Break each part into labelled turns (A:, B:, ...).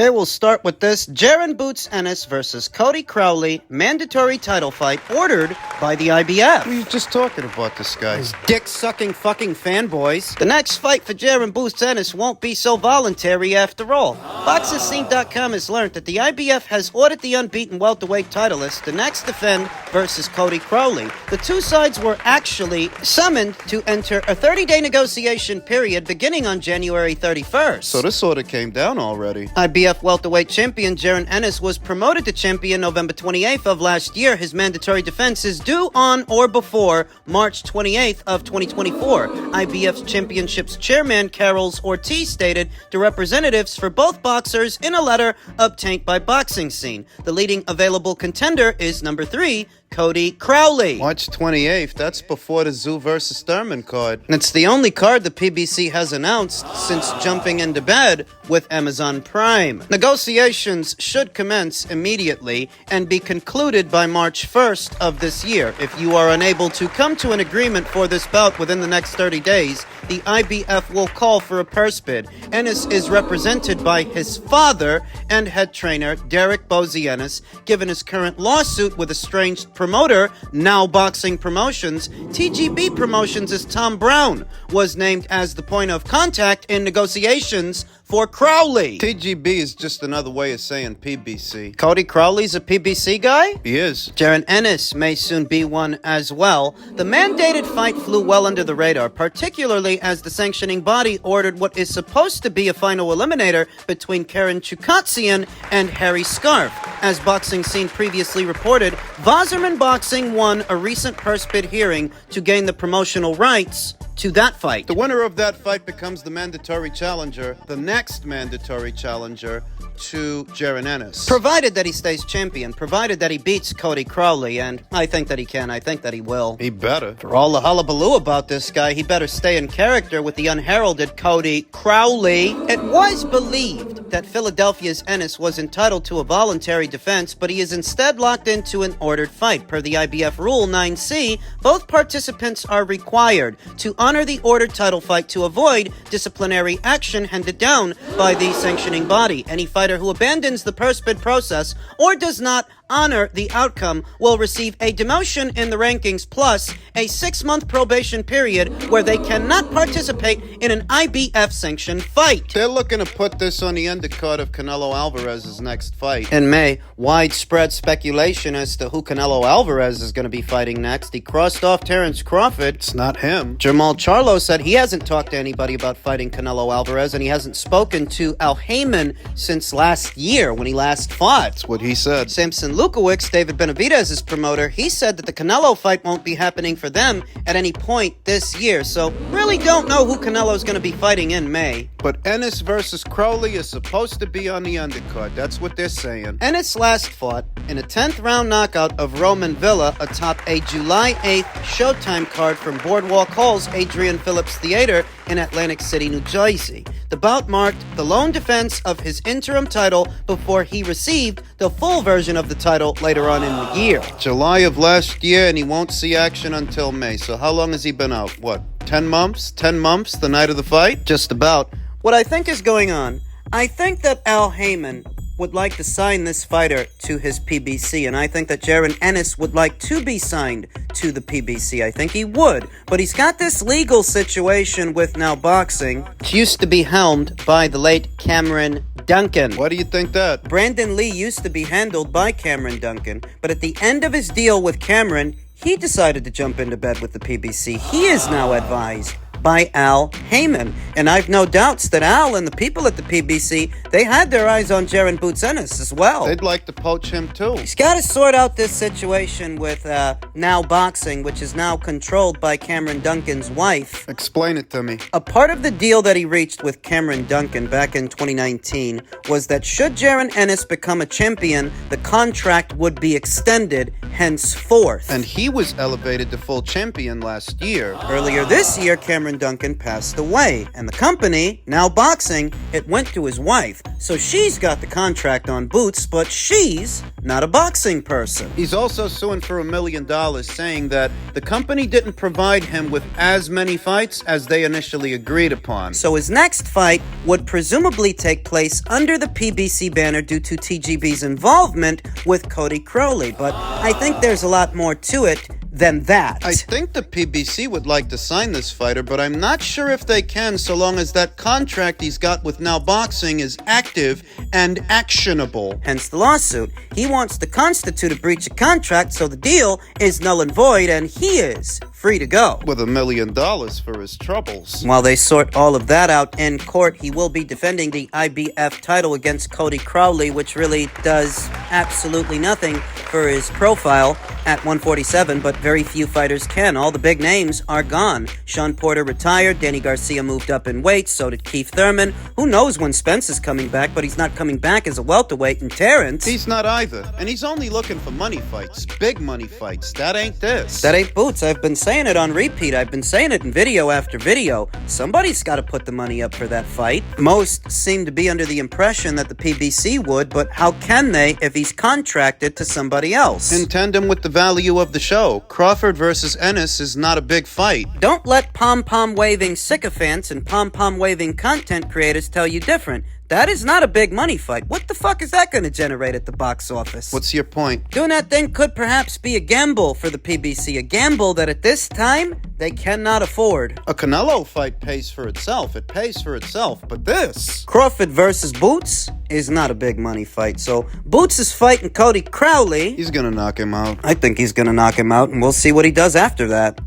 A: Okay, we'll start with this. Jaron Boots Ennis versus Cody Crowley, mandatory title fight ordered by the IBF.
B: What are you just talking about this guy?
A: Those dick-sucking fucking fanboys. The next fight for Jaron Boots Ennis won't be so voluntary after all. BoxingScene.com has learned that the IBF has ordered the unbeaten welterweight titleist to next defend versus Cody Crowley. The two sides were actually summoned to enter a 30-day negotiation period beginning on January 31st.
B: So this order came down already.
A: IBF welterweight champion Jaron Ennis was promoted to champion November 28th of last year. His mandatory defense is due on or before March 28th of 2024. IBF's championship's chairman, Carlos Ortiz, stated to representatives for both boxers in a letter obtained by Boxing Scene. The leading available contender is number 3, Cody Crowley.
B: March 28th, that's before the Zoo versus Thurman card.
A: It's the only card the PBC has announced since jumping into bed with Amazon Prime. Negotiations should commence immediately and be concluded by March 1st of this year. If you are unable to come to an agreement for this bout within the next 30 days, the IBF will call for a purse bid. Ennis is represented by his father and head trainer, Derek Bozy Ennis. Given his current lawsuit with estranged promoter, Now Boxing Promotions, TGB Promotions' Tom Brown was named as the point of contact in negotiations for Crowley.
B: TGB is just another way of saying PBC.
A: Cody Crowley's a PBC guy?
B: He is.
A: Jaron Ennis may soon be one as well. The mandated fight flew well under the radar, particularly as the sanctioning body ordered what is supposed to be a final eliminator between Karen Chukatsian and Harry Scarf. As Boxing Scene previously reported, Wasserman Boxing won a recent purse bid hearing to gain the promotional rights to that fight.
B: The winner of that fight becomes the mandatory challenger, the next mandatory challenger to Jaron Ennis.
A: Provided that he stays champion, provided that he beats Cody Crowley, and I think that he can, I think that he will.
B: He better.
A: For all the hullabaloo about this guy, he better stay in character with the unheralded Cody Crowley. It was believed that Philadelphia's Ennis was entitled to a voluntary defense, but he is instead locked into an ordered fight. Per the IBF Rule 9C, both participants are required to honor the ordered title fight to avoid disciplinary action handed down by the sanctioning body. Any fighter who abandons the purse bid process or does not honor the outcome will receive a demotion in the rankings plus a 6-month probation period where they cannot participate in an IBF-sanctioned fight.
B: They're looking to put this on the undercard of Canelo Alvarez's next fight.
A: In May, widespread speculation as to who Canelo Alvarez is going to be fighting next. He crossed off Terrence Crawford.
B: It's not him.
A: Jamal Charlo said he hasn't talked to anybody about fighting Canelo Alvarez, and he hasn't spoken to Al Heyman since last year when he last fought.
B: That's what he said.
A: Samson Lewkowicz, David Benavidez' promoter, he said that the Canelo fight won't be happening for them at any point this year, so really don't know who Canelo's going to be fighting in May.
B: But Ennis versus Crowley is supposed to be on the undercard. That's what they're saying.
A: Ennis last fought in a 10th round knockout of Roman Villa atop a July 8th Showtime card from Boardwalk Hall's Adrian Phillips Theater in Atlantic City, New Jersey. The bout marked the lone defense of his interim title before he received the full version of the title later on in the year.
B: July of last year, and he won't see action until May. So how long has he been out? What, 10 months? 10 months, the night of the fight?
A: Just about. What I think is going on, I think that Al Heyman would like to sign this fighter to his PBC, and I think that Jaron Ennis would like to be signed to the PBC. I think he would, but he's got this legal situation with Now Boxing. It used to be helmed by the late Cameron Duncan.
B: Why do you think that?
A: Brandon Lee used to be handled by Cameron Duncan, but at the end of his deal with Cameron, he decided to jump into bed with the PBC. He is now advised by Al Heyman. And I've no doubts that Al and the people at the PBC, they had their eyes on Jaron Boots Ennis as well.
B: They'd like to poach him too.
A: He's got to sort out this situation with Now Boxing, which is now controlled by Cameron Duncan's wife.
B: Explain it to me.
A: A part of the deal that he reached with Cameron Duncan back in 2019 was that should Jaron Ennis become a champion, the contract would be extended henceforth.
B: And he was elevated to full champion last year.
A: Earlier this year, Cameron Cameron Duncan passed away, and the company, Now Boxing, it went to his wife. So she's got the contract on Boots, but she's not a boxing person.
B: He's also suing for $1 million, saying that the company didn't provide him with as many fights as they initially agreed upon.
A: So his next fight would presumably take place under the PBC banner due to TGB's involvement with Cody Crowley, but I think there's a lot more to it than that.
B: I think the PBC would like to sign this fighter, but I'm not sure if they can so long as that contract he's got with Now Boxing is active and actionable.
A: Hence the lawsuit. He wants to constitute a breach of contract so the deal is null and void and he is free to go.
B: With $1 million for his troubles.
A: While they sort all of that out in court, he will be defending the IBF title against Cody Crowley, which really does absolutely nothing for his profile at 147, but very few fighters can. All the big names are gone. Sean Porter retired, Danny Garcia moved up in weight, so did Keith Thurman. Who knows when Spence is coming back, but he's not coming back as a welterweight, and Terrence...
B: He's not either, and he's only looking for money fights, big money fights. That ain't this.
A: That ain't Boots. I've been saying it on repeat. I've been saying it in video after video. Somebody's got to put the money up for that fight. Most seem to be under the impression that the PBC would, but how can they if he's contracted to somebody else?
B: In tandem with the value of the show, Crawford versus Ennis is not a big fight.
A: Don't let pom-pom waving sycophants and pom-pom waving content creators tell you different. That is not a big money fight. What the fuck is that going to generate at the box office?
B: What's your point?
A: Doing that thing could perhaps be a gamble for the PBC, a gamble that at this time they cannot afford.
B: A Canelo fight pays for itself. It pays for itself, but this...
A: Crawford versus Boots is not a big money fight, so Boots is fighting Cody Crowley.
B: He's gonna knock him out.
A: I think he's gonna knock him out, and we'll see what he does after that.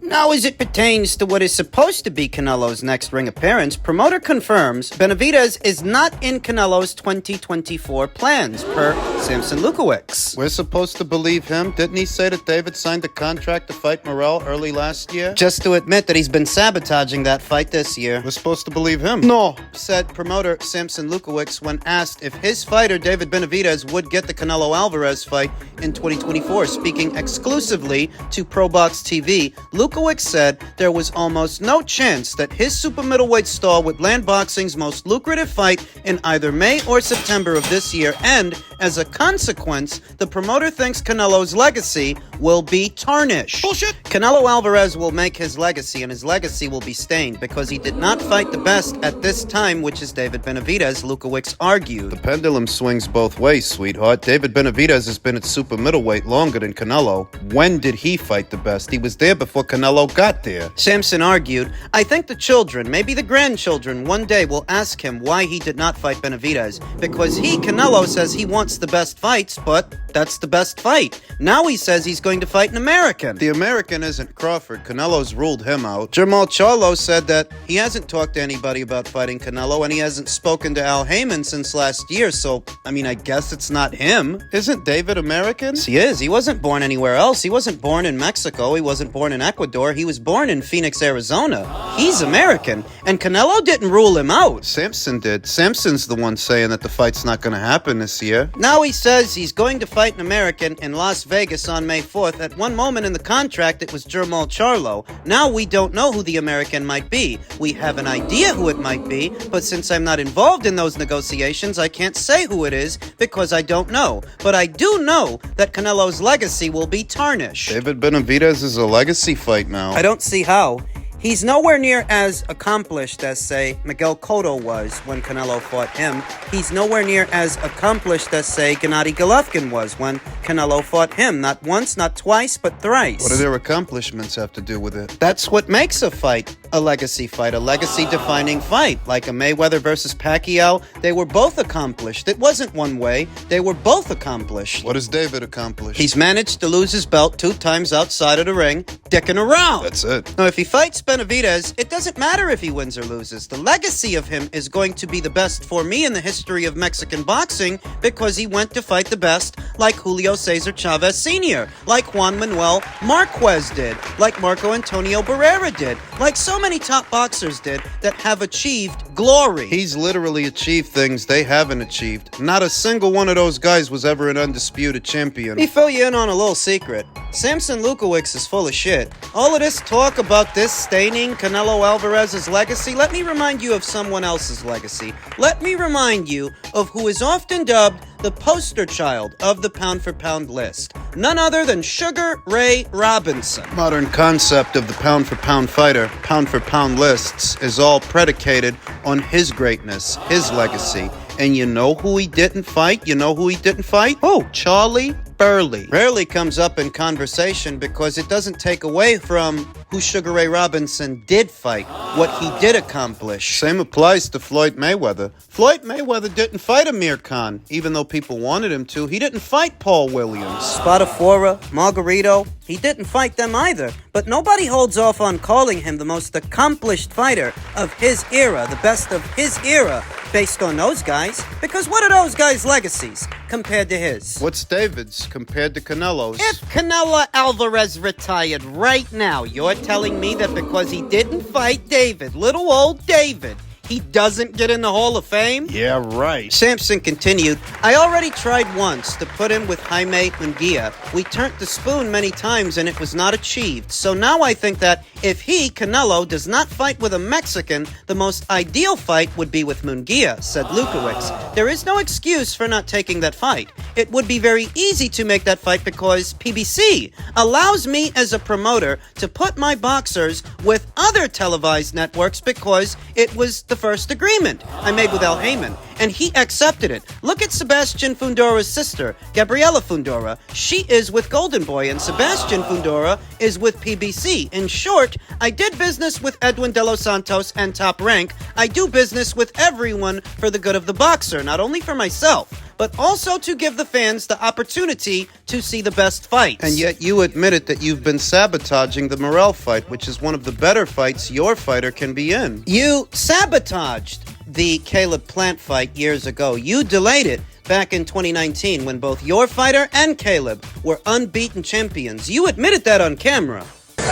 A: Now, as it pertains to what is supposed to be Canelo's next ring appearance, promoter confirms Benavidez is not in Canelo's 2024 plans, per Samson Lewkowicz.
B: We're supposed to believe him? Didn't he say that David signed a contract to fight Morrell early last year?
A: Just to admit that he's been sabotaging that fight this year.
B: We're supposed to believe him?
A: No,
B: said promoter Samson Lewkowicz when asked if his fighter David Benavidez would get the Canelo Alvarez fight in 2024. Speaking exclusively to ProBox TV, Lewkowicz said there was almost no chance that his super middleweight star would land boxing's most lucrative fight in either May or September of this year, and as a consequence, the promoter thinks Canelo's legacy will be tarnished.
A: Bullshit!
B: Canelo Alvarez will make his legacy, and his legacy will be stained because he did not fight the best at this time, which is David Benavidez, Lewkowicz argued. The pendulum swings both ways, sweetheart. David Benavidez has been at super middleweight longer than Canelo. When did he fight the best? He was there before Canelo got there.
A: Samson argued, I think the children, maybe the grandchildren, one day will ask him why he did not fight Benavidez. Because he, Canelo, says he wants the best fights, but that's the best fight. Now he says he's going to fight an American.
B: The American isn't Crawford. Canelo's ruled him out. Jamal Charlo said that he hasn't talked to anybody about fighting Canelo, and he hasn't spoken to Al Heyman since last year, so, I guess it's not him. Isn't David American?
A: He is. He wasn't born anywhere else. He wasn't born in Mexico. He wasn't born in Ecuador. He was born in Phoenix, Arizona. He's American, and Canelo didn't rule him out.
B: Samson did. Samson's the one saying that the fight's not going to happen this year.
A: Now he says he's going to fight an American in Las Vegas on May 4th. At one moment in the contract, it was Jamal Charlo. Now we don't know who the American might be. We have an idea who it might be, but since I'm not involved in those negotiations, I can't say who it is because I don't know. But I do know that Canelo's legacy will be tarnished.
B: David Benavidez is a legacy fight now.
A: I don't see how. He's nowhere near as accomplished as, say, Miguel Cotto was when Canelo fought him. He's nowhere near as accomplished as, say, Gennady Golovkin was when Canelo fought him. Not once, not twice, but thrice.
B: What do their accomplishments have to do with it?
A: That's what makes a fight a legacy fight, a legacy-defining fight. Like a Mayweather versus Pacquiao, they were both accomplished. It wasn't one way. They were both accomplished.
B: What has David accomplished?
A: He's managed to lose his belt 2 times outside of the ring, dicking around.
B: That's it.
A: Now, if he fights Benavidez, it doesn't matter if he wins or loses. The legacy of him is going to be the best for me in the history of Mexican boxing because he went to fight the best like Julio Cesar Chavez Sr., like Juan Manuel Marquez did, like Marco Antonio Barrera did, like so many top boxers did that have achieved glory.
B: He's literally achieved things they haven't achieved. Not a single one of those guys was ever an undisputed champion.
A: Let me fill you in on a little secret. Samson Lewkowicz is full of shit. All of this talk about this staining Canelo Alvarez's legacy, let me remind you of someone else's legacy. Let me remind you of who is often dubbed the poster child of the pound-for-pound list. None other than Sugar Ray Robinson.
B: Modern concept of the pound-for-pound fighter, pound-for-pound lists, is all predicated on his greatness, his legacy. And you know who he didn't fight? Who? Charlie Burley. Rarely comes up in conversation because it doesn't take away from who Sugar Ray Robinson did fight, what he did accomplish. Same applies to Floyd Mayweather. Floyd Mayweather didn't fight Amir Khan, even though people wanted him to. He didn't fight Paul Williams.
A: Spadafora, Margarito, he didn't fight them either. But nobody holds off on calling him the most accomplished fighter of his era, the best of his era, based on those guys. Because what are those guys' legacies compared to his?
B: What's David's compared to Canelo's?
A: If Canelo Alvarez retired right now, you're telling me that because he didn't fight David, little old David, he doesn't get in the Hall of Fame?
B: Yeah, right.
A: Samson continued, I already tried once to put him with Jaime Munguia. We turned the spoon many times and it was not achieved. So now I think that if he, Canelo, does not fight with a Mexican, the most ideal fight would be with Munguia, said Lewkowicz. There is no excuse for not taking that fight. It would be very easy to make that fight because PBC allows me as a promoter to put my boxers with other televised networks because it was the first agreement I made with Al Heyman, and he accepted it. Look at Sebastian Fundora's sister, Gabriela Fundora. She is with Golden Boy, and Sebastian Fundora is with PBC. In short, I did business with Edwin De Los Santos and Top Rank. I do business with everyone for the good of the boxer, not only for myself, but also to give the fans the opportunity to see the best fights.
B: And yet you admitted that you've been sabotaging the Morrell fight, which is one of the better fights your fighter can be in.
A: You sabotaged the Caleb Plant fight years ago. You delayed it back in 2019 when both your fighter and Caleb were unbeaten champions. You admitted that on camera.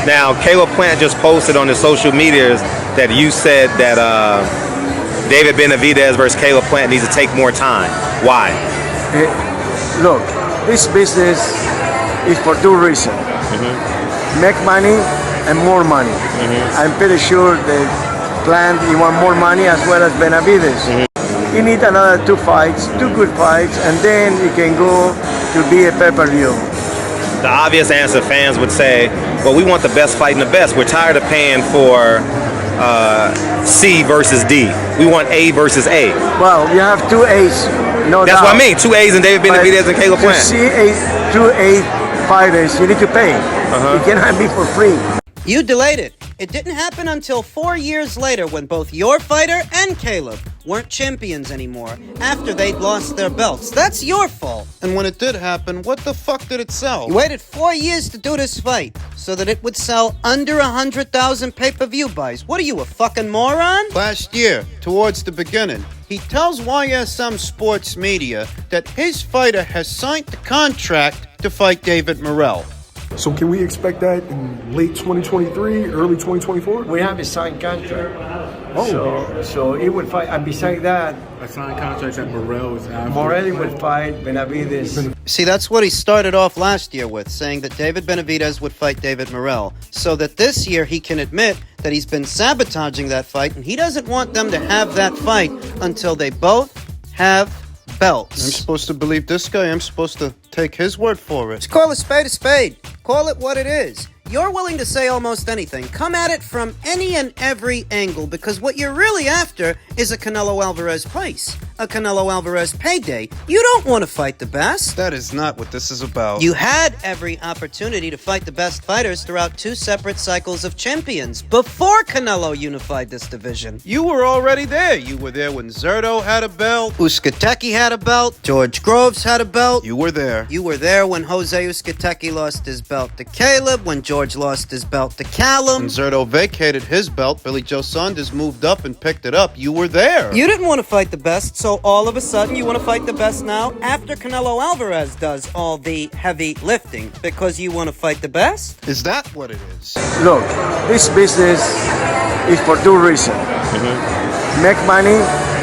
C: Now, Caleb Plant just posted on his social medias that you said that David Benavidez versus Caleb Plant needs to take more time. Why?
D: Look, this business is for two reasons. Make money and more money. I'm pretty sure that Plant, you want more money as well as Benavidez. You need another two good fights, and then you can go to be a pay-per-view.
C: The obvious answer fans would say, well, we want the best fighting the best. We're tired of paying for C versus D. We want A versus A.
D: Well, you have two A's, no doubt.
C: That's what I mean. Two A's and David Benavidez and Caleb Plant.
D: To see two A fighters, you need to pay. You cannot be for free.
A: You delayed it. It didn't happen until 4 years later when both your fighter and Caleb weren't champions anymore after they'd lost their belts. That's your fault.
B: And when it did happen, what the fuck did it sell?
A: You waited 4 years to do this fight so that it would sell under 100,000 pay-per-view buys. What are you, a fucking moron?
B: Last year, towards the beginning, he tells YSM Sports Media that his fighter has signed the contract to fight David Morrell.
E: So can we expect that in late 2023, early 2024?
D: We have a signed contract.
E: Oh.
D: So he would fight, and beside that,
E: A signed contract that Morrell is after.
D: Morelli would fight Benavidez.
A: See, that's what he started off last year with, saying that David Benavidez would fight David Morrell, so that this year he can admit that he's been sabotaging that fight, and he doesn't want them to have that fight until they both have belts.
B: I'm supposed to believe this guy. I'm supposed to take his word for it.
A: Just call a spade a spade. Call it what it is. You're willing to say almost anything. Come at it from any and every angle, because what you're really after is a Canelo Alvarez price, a Canelo Alvarez payday. You don't want to fight the best.
B: That is not what this is about.
A: You had every opportunity to fight the best fighters throughout 2 separate cycles of champions before Canelo unified this division.
B: You were already there. You were there when Zerto had a belt.
A: Uskateki had a belt. George Groves had a belt.
B: You were there.
A: You were there when Jose Uskateki lost his belt to Caleb, when George lost his belt to Callum.
B: When Zerto vacated his belt, Billy Joe Saunders moved up and picked it up. You were were there.
A: You didn't want to fight the best, so all of a sudden you want to fight the best now after Canelo Alvarez does all the heavy lifting because you want to fight the best?
B: Is that what it is?
D: Look, this business is for two reasons. Make money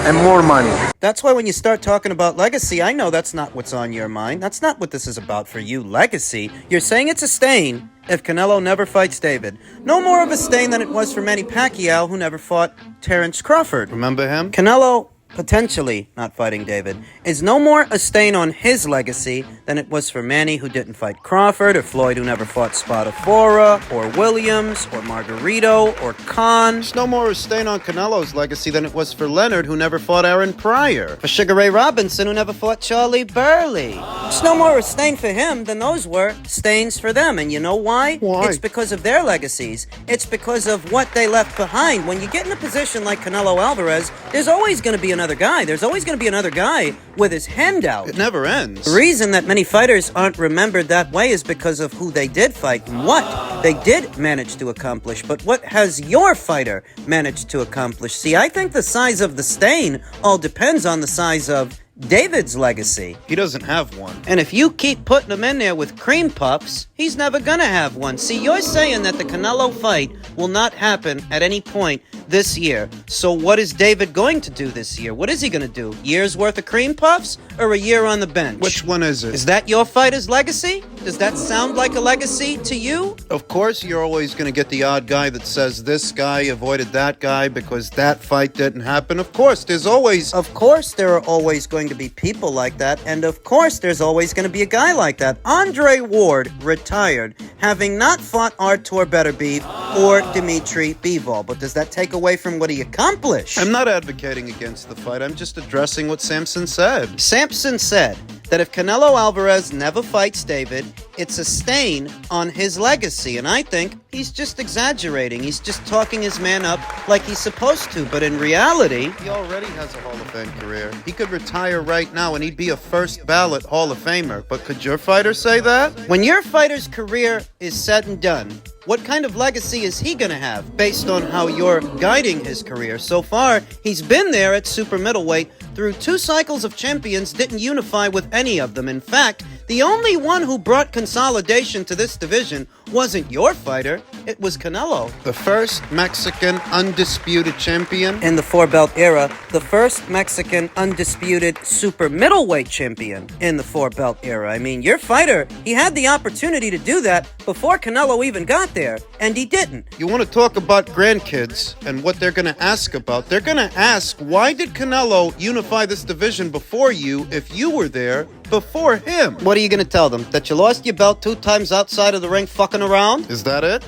D: and more money.
A: That's why when you start talking about legacy, I know that's not what's on your mind. That's not what this is about for you, legacy. You're saying it's a stain if Canelo never fights David. No more of a stain than it was for Manny Pacquiao, who never fought Terrence Crawford.
B: Remember him?
A: Canelo potentially not fighting David is no more a stain on his legacy than it was for Manny, who didn't fight Crawford, or Floyd, who never fought Spadafora, or Williams, or Margarito, or Khan.
B: It's no more a stain on Canelo's legacy than it was for Leonard, who never fought Aaron Pryor.
A: For Sugar Ray Robinson, who never fought Charlie Burley. It's no more a stain for him than those were stains for them. And you know why?
B: Why?
A: It's because of their legacies. It's because of what they left behind. When you get in a position like Canelo Alvarez, there's always going to be another guy. There's always going to be another guy with his hand out.
B: It never ends.
A: The reason that many fighters aren't remembered that way is because of who they did fight and what they did manage to accomplish. But what has your fighter managed to accomplish? See, I think the size of the stain all depends on the size of David's legacy.
B: He doesn't have one.
A: And if you keep putting him in there with cream puffs, he's never gonna have one. See, you're saying that the Canelo fight will not happen at any point this year. So what is David going to do this year? What is he gonna do? Year's worth of cream puffs or a year on the bench?
B: Which one is it?
A: Is that your fighter's legacy? Does that sound like a legacy to you?
B: Of course, you're always going to get the odd guy that says this guy avoided that guy because that fight didn't happen. Of course, there's always...
A: Of course there are always going to be people like that, and of course there's always going to be a guy like that. Andre Ward retired, having not fought Artur Beterbiev or Dimitri Bivol. But does that take away from what he accomplished?
B: I'm not advocating against the fight. I'm just addressing what Sampson said.
A: Sampson said that if Canelo Alvarez never fights David, it's a stain on his legacy. And I think he's just exaggerating. He's just talking his man up like he's supposed to. But in reality,
B: He already has a Hall of Fame career. He could retire right now and he'd be a first ballot Hall of Famer. But could your fighter say that?
A: when your fighter's career is said and done, what kind of legacy is he going to have based on how you're guiding his career? So far, he's been there at super middleweight through 2 cycles of champions, didn't unify with any of them. In fact, the only one who brought consolidation to this division wasn't your fighter, it was Canelo.
B: The first Mexican undisputed champion.
A: In the 4-belt era, the first Mexican undisputed super middleweight champion in the 4-belt era. I mean, your fighter, he had the opportunity to do that before Canelo even got there, and he didn't.
B: You want to talk about grandkids and what they're going to ask about? They're going to ask, why did Canelo unify this division before you if you were there before him?
A: What are you going to tell them? That you lost your belt 2 times outside of the ring fucking around?
B: Is that it?